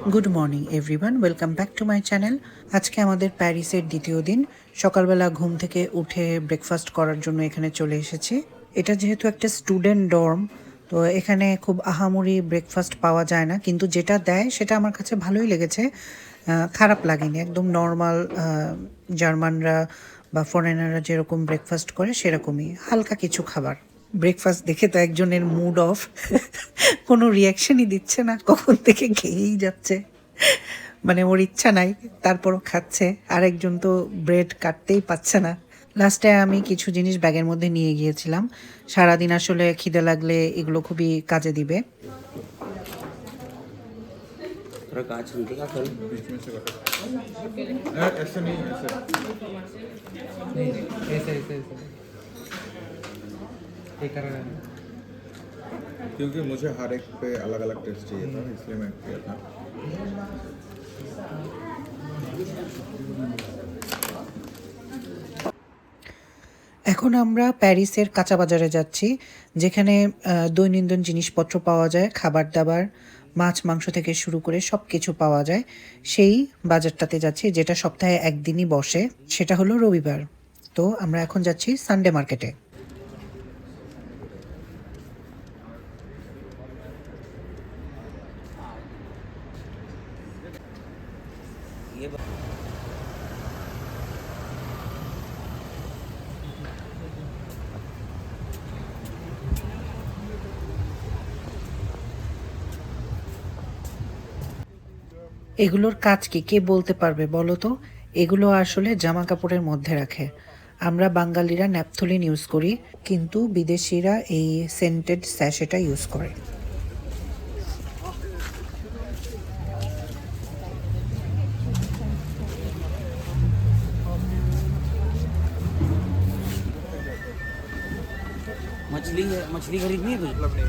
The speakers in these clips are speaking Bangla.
Good morning everyone, welcome back to my channel. আজকে আমাদের প্যারিসের দ্বিতীয় দিন। সকালবেলা ঘুম থেকে উঠে ব্রেকফাস্ট করার জন্য এখানে চলে এসেছি। এটা যেহেতু একটা স্টুডেন্ট ডর্ম, তো এখানে খুব আহামরি ব্রেকফাস্ট পাওয়া যায় না, কিন্তু যেটা দেয় সেটা আমার কাছে ভালোই লেগেছে। খারাপ লাগেনি, একদম নর্মাল জার্মানরা বা ফরেনাররা যেরকম ব্রেকফাস্ট করে সেরকমই হালকা কিছু খাবার। ব্রেকফাস্ট দেখে তো একজনের মুড অফ, কোনো রিয়াকশনই দিচ্ছে না, কখন থেকে খেয়েই যাচ্ছে, মানে ওর ইচ্ছা নাই তারপরও খাচ্ছে। আর একজন তো ব্রেড কাটতেই পাচ্ছে না। লাস্টে আমি কিছু জিনিস ব্যাগের মধ্যে নিয়ে গিয়েছিলাম, সারাদিন আসলে খিদে লাগলে এগুলো খুবই কাজে দিবে। थोड़ा कांच टूटे का फल बीच में से काटो। ऐसे नहीं, ऐसे नहीं ऐसे ऐसे ऐसे ये कर रहा है। क्योंकि मुझे हर एक पे अलग अलग टेस्ट चाहिए था, इसलिए मैं किया था। এখন আমরা প্যারিসের কাঁচা বাজারে যাচ্ছি, যেখানে দৈনন্দিন জিনিসপত্র পাওয়া যায়, খাবার দাবার, মাছ মাংস থেকে শুরু করে সব কিছু পাওয়া যায়। সেই বাজারটাতে যাচ্ছি, যেটা সপ্তাহে একদিনই বসে, সেটা হলো রবিবার। তো আমরা এখন যাচ্ছি সানডে মার্কেটে। ये এগুলোর কাজ কি কে বলতে পারবে বলো তো? এগুলো আসলে জামা কাপড়ের মধ্যে রাখে। আমরা বাঙালিরা ন্যাপথলিন ইউজ করি, কিন্তু বিদেশিরা এই সেন্টেড স্যাশেটা ইউজ করে। मछली है, मछली खरीदनी है तुझे?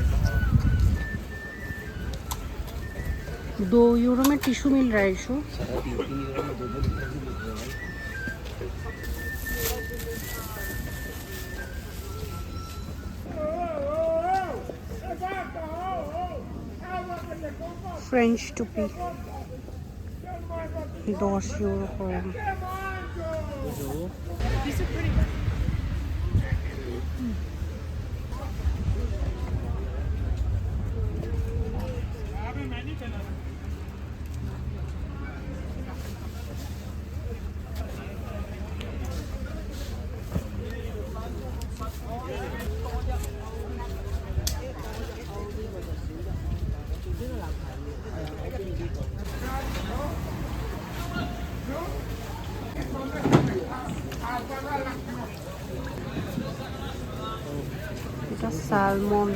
2 यूरो में टिश्यू मिल रहा है इशू। सारा 3-3 यूरो में 2-2 लीटर की मिल रहा है भाई। फ्रेंच टूपी 10 यूरो का। এটা salmon.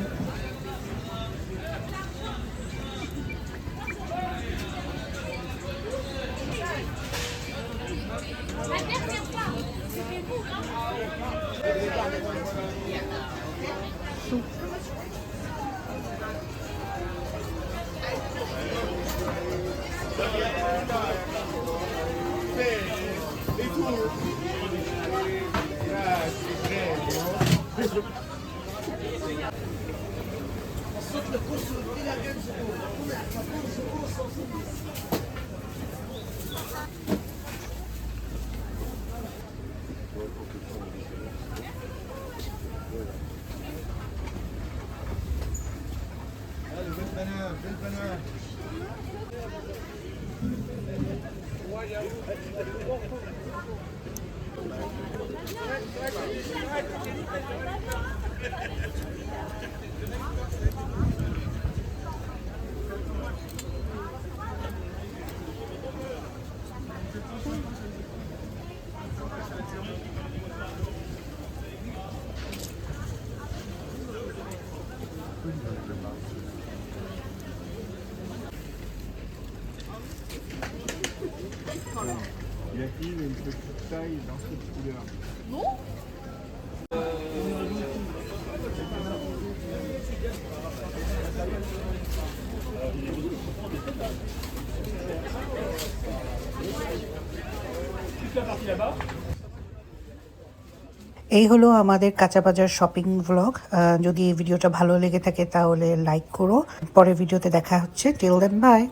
Il a qui une petite taille dans cette couleur. এই হলো আমাদের কাঁচা বাজার শপিং ভ্লগ। যদি এই ভিডিওটা ভালো লেগে থাকে তাহলে লাইক করো। পরের ভিডিওতে দেখা হচ্ছে। Till then, by.